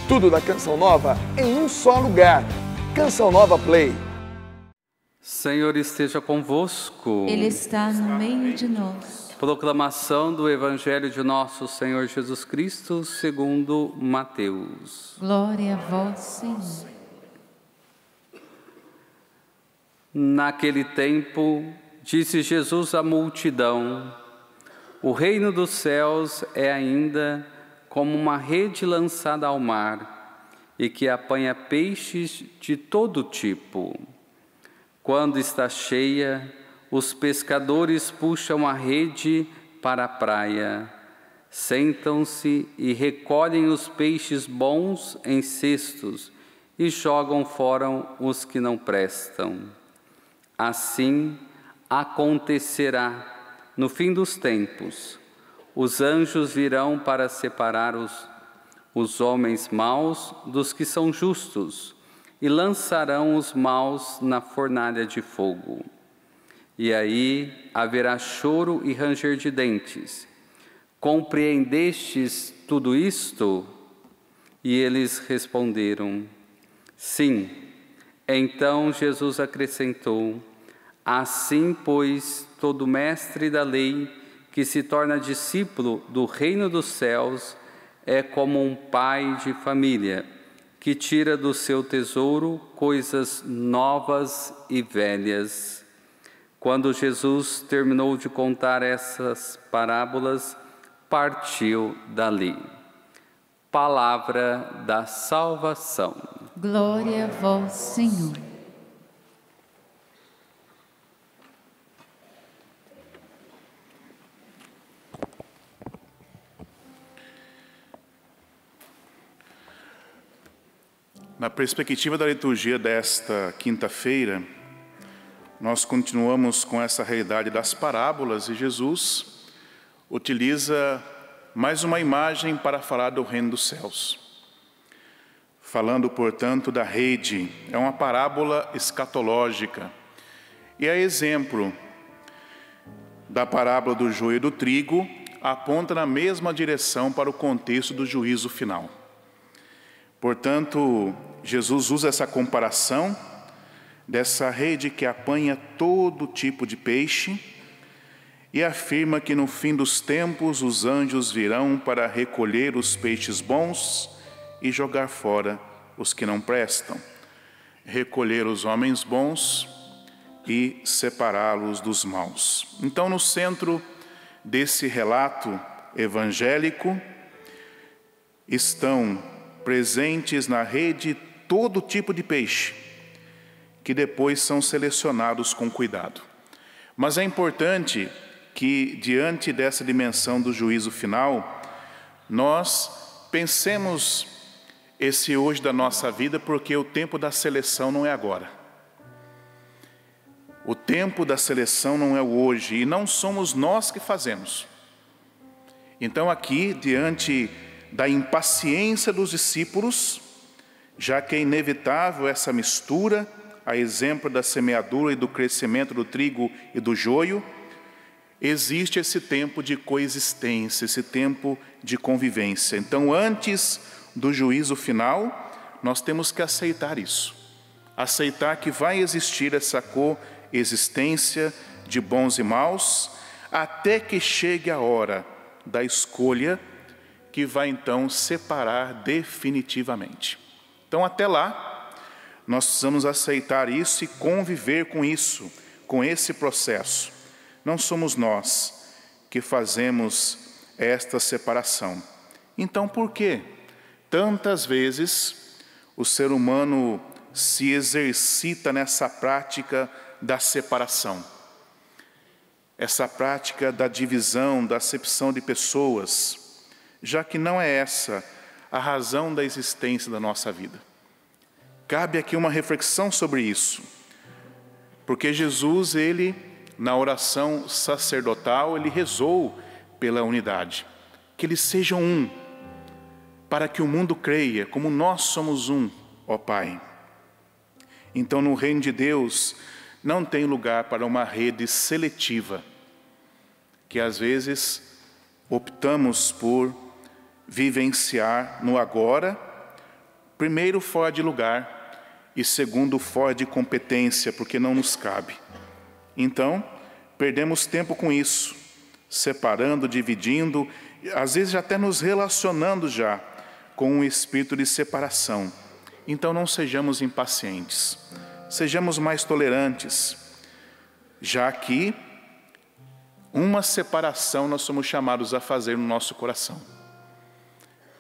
Tudo da Canção Nova em um só lugar. Canção Nova Play. Senhor esteja convosco. Ele está no meio de nós. Proclamação do Evangelho de nosso Senhor Jesus Cristo segundo Mateus. Glória a vós, Senhor. Naquele tempo, disse Jesus à multidão: o reino dos céus é ainda como uma rede lançada ao mar e que apanha peixes de todo tipo. Quando está cheia, os pescadores puxam a rede para a praia, sentam-se e recolhem os peixes bons em cestos e jogam fora os que não prestam. Assim acontecerá no fim dos tempos. Os anjos virão para separar os homens maus dos que são justos e lançarão os maus na fornalha de fogo. E aí haverá choro e ranger de dentes. Compreendestes tudo isto? E eles responderam: sim. Então Jesus acrescentou: assim, pois, todo mestre da lei que se torna discípulo do reino dos céus é como um pai de família que tira do seu tesouro coisas novas e velhas. Quando Jesus terminou de contar essas parábolas, partiu dali. Palavra da salvação. Glória a vós, Senhor. Na perspectiva da liturgia desta quinta-feira, nós continuamos com essa realidade das parábolas e Jesus utiliza mais uma imagem para falar do reino dos céus. Falando, portanto, da rede, é uma parábola escatológica e é exemplo da parábola do joio e do trigo, aponta na mesma direção para o contexto do juízo final. Portanto, Jesus usa essa comparação dessa rede que apanha todo tipo de peixe e afirma que no fim dos tempos os anjos virão para recolher os peixes bons e jogar fora os que não prestam, recolher os homens bons e separá-los dos maus. Então, no centro desse relato evangélico estão presentes na rede todo tipo de peixe, que depois são selecionados com cuidado. Mas é importante que, diante dessa dimensão do juízo final, nós pensemos esse hoje da nossa vida, porque o tempo da seleção não é agora. O tempo da seleção não é o hoje, e não somos nós que fazemos. Então aqui, diante da impaciência dos discípulos, já que é inevitável essa mistura, a exemplo da semeadura e do crescimento do trigo e do joio, existe esse tempo de coexistência, esse tempo de convivência. Então, antes do juízo final, nós temos que aceitar isso. Aceitar que vai existir essa coexistência de bons e maus, até que chegue a hora da escolha, que vai então separar definitivamente. Então, até lá, nós precisamos aceitar isso e conviver com isso, com esse processo. Não somos nós que fazemos esta separação. Então, por que tantas vezes o ser humano se exercita nessa prática da separação? Essa prática da divisão, da acepção de pessoas, já que não é essa a razão da existência da nossa vida. Cabe aqui uma reflexão sobre isso, porque Jesus, ele, na oração sacerdotal, ele rezou pela unidade, que eles sejam um, para que o mundo creia como nós somos um, ó Pai. Então, no reino de Deus, não tem lugar para uma rede seletiva, que às vezes optamos por vivenciar no agora, Primeiro, fora de lugar, e segundo, fora de competência, porque não nos cabe. Então, perdemos tempo com isso, separando, dividindo, às vezes até nos relacionando já com um espírito de separação. Então não sejamos impacientes, sejamos mais tolerantes, já que uma separação nós somos chamados a fazer no nosso coração.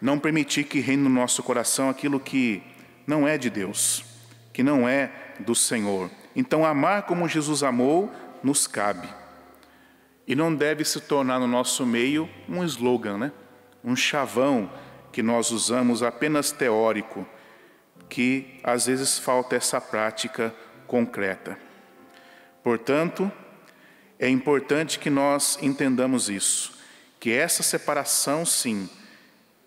Não permitir que reine no nosso coração aquilo que não é de Deus, que não é do Senhor. Então amar como Jesus amou nos cabe. E não deve se tornar no nosso meio um slogan, né? Um chavão que nós usamos apenas teórico, que às vezes falta essa prática concreta. Portanto, é importante que nós entendamos isso, que essa separação, sim,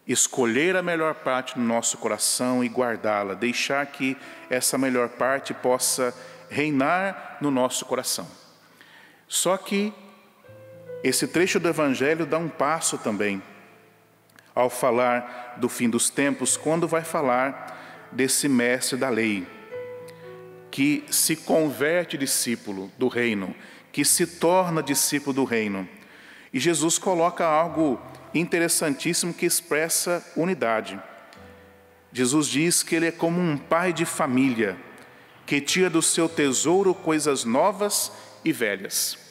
escolher a melhor parte no nosso coração e guardá-la, deixar que essa melhor parte possa reinar no nosso coração. Só que esse trecho do Evangelho dá um passo também, ao falar do fim dos tempos, quando vai falar desse mestre da lei, que se converte discípulo do reino, que se torna discípulo do reino. E Jesus coloca algo interessantíssimo que expressa unidade. Jesus diz que ele é como um pai de família, que tira do seu tesouro coisas novas e velhas.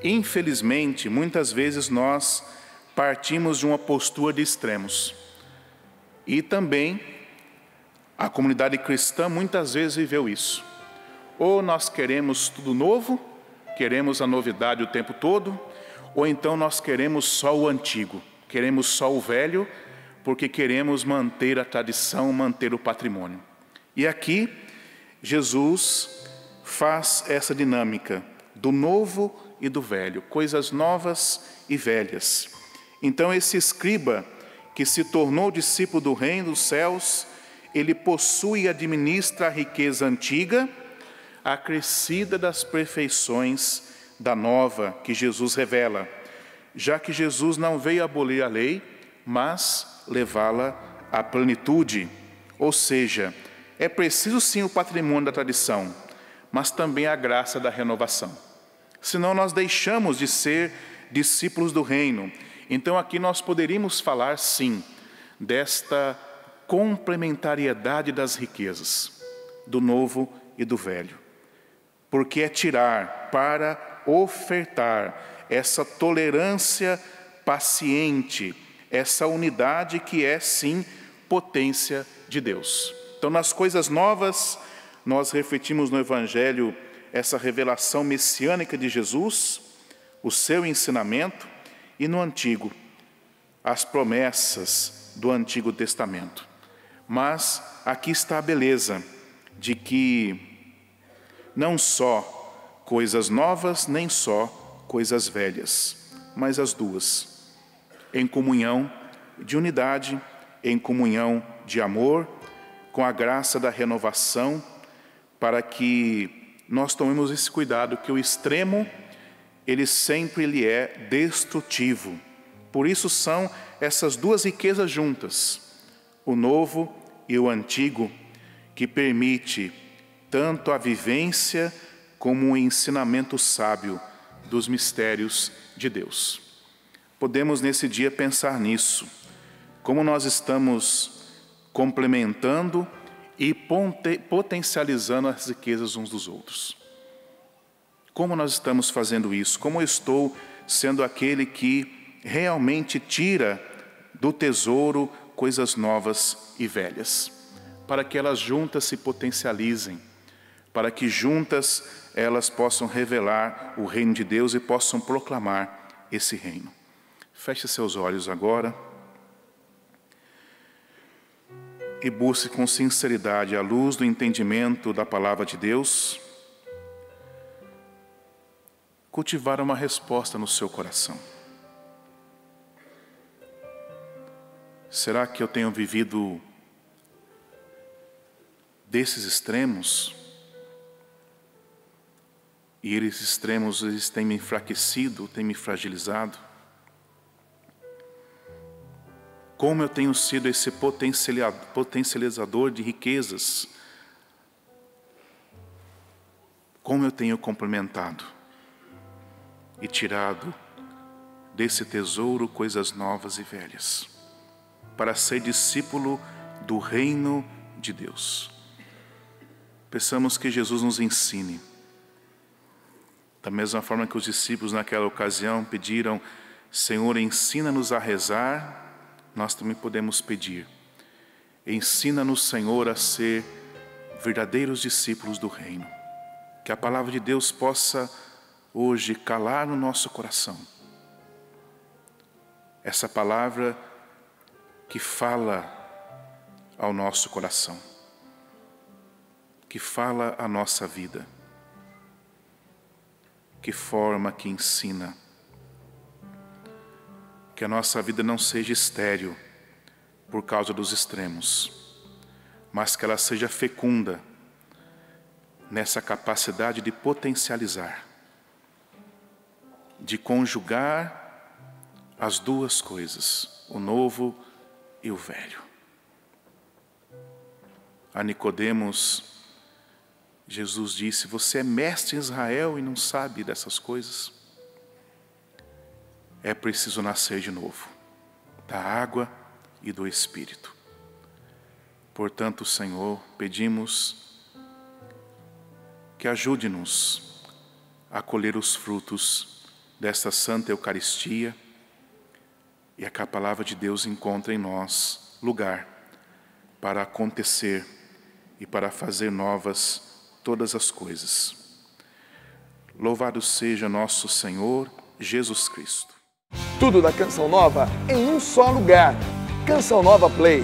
Infelizmente, muitas vezes nós partimos de uma postura de extremos. E também a comunidade cristã muitas vezes viveu isso. Ou nós queremos tudo novo, queremos a novidade o tempo todo, ou então nós queremos só o antigo, queremos só o velho, porque queremos manter a tradição, manter o patrimônio. E aqui, Jesus faz essa dinâmica do novo e do velho, coisas novas e velhas. Então esse escriba, que se tornou discípulo do reino dos céus, ele possui e administra a riqueza antiga, acrescida das perfeições da nova que Jesus revela, já que Jesus não veio abolir a lei, mas levá-la à plenitude. Ou seja, é preciso sim o patrimônio da tradição, mas também a graça da renovação. Senão nós deixamos de ser discípulos do reino. Então aqui nós poderíamos falar sim desta complementariedade das riquezas, do novo e do velho. Porque é tirar para ofertar essa tolerância paciente, essa unidade que é sim potência de Deus. Então nas coisas novas nós refletimos no Evangelho essa revelação messiânica de Jesus, o seu ensinamento, e no Antigo, as promessas do Antigo Testamento. Mas aqui está a beleza de que não só coisas novas, nem só coisas velhas, mas as duas, em comunhão de unidade, em comunhão de amor, com a graça da renovação, para que nós tomemos esse cuidado, que o extremo, ele sempre é destrutivo. Por isso são essas duas riquezas juntas, o novo e o antigo, que permite tanto a vivência como o ensinamento sábio dos mistérios de Deus. Podemos nesse dia pensar nisso, como nós estamos complementando e potencializando as riquezas uns dos outros. Como nós estamos fazendo isso? Como eu estou sendo aquele que realmente tira do tesouro coisas novas e velhas, para que elas juntas se potencializem, para que juntas elas possam revelar o reino de Deus e possam proclamar esse reino. Feche seus olhos agora e busque com sinceridade, à luz do entendimento da palavra de Deus, cultivar uma resposta no seu coração. Será que eu tenho vivido desses extremos? E esses extremos, eles têm me enfraquecido, têm me fragilizado? Como eu tenho sido esse potencializador de riquezas. Como eu tenho complementado e tirado desse tesouro coisas novas e velhas, para ser discípulo do reino de Deus. Peçamos que Jesus nos ensine. Da mesma forma que os discípulos naquela ocasião pediram: Senhor, ensina-nos a rezar, nós também podemos pedir: ensina-nos, Senhor, a ser verdadeiros discípulos do reino. Que a palavra de Deus possa hoje calar no nosso coração. Essa palavra que fala ao nosso coração, que fala à nossa vida, que forma, que ensina. Que a nossa vida não seja estéril por causa dos extremos, mas que ela seja fecunda nessa capacidade de potencializar, de conjugar as duas coisas, o novo e o velho. A Nicodemos, Jesus disse: você é mestre em Israel e não sabe dessas coisas? É preciso nascer de novo, da água e do Espírito. Portanto, Senhor, pedimos que ajude-nos a colher os frutos desta Santa Eucaristia e a que a Palavra de Deus encontre em nós lugar para acontecer e para fazer novas todas as coisas. Louvado seja nosso Senhor Jesus Cristo. Tudo da Canção Nova em um só lugar. Canção Nova Play.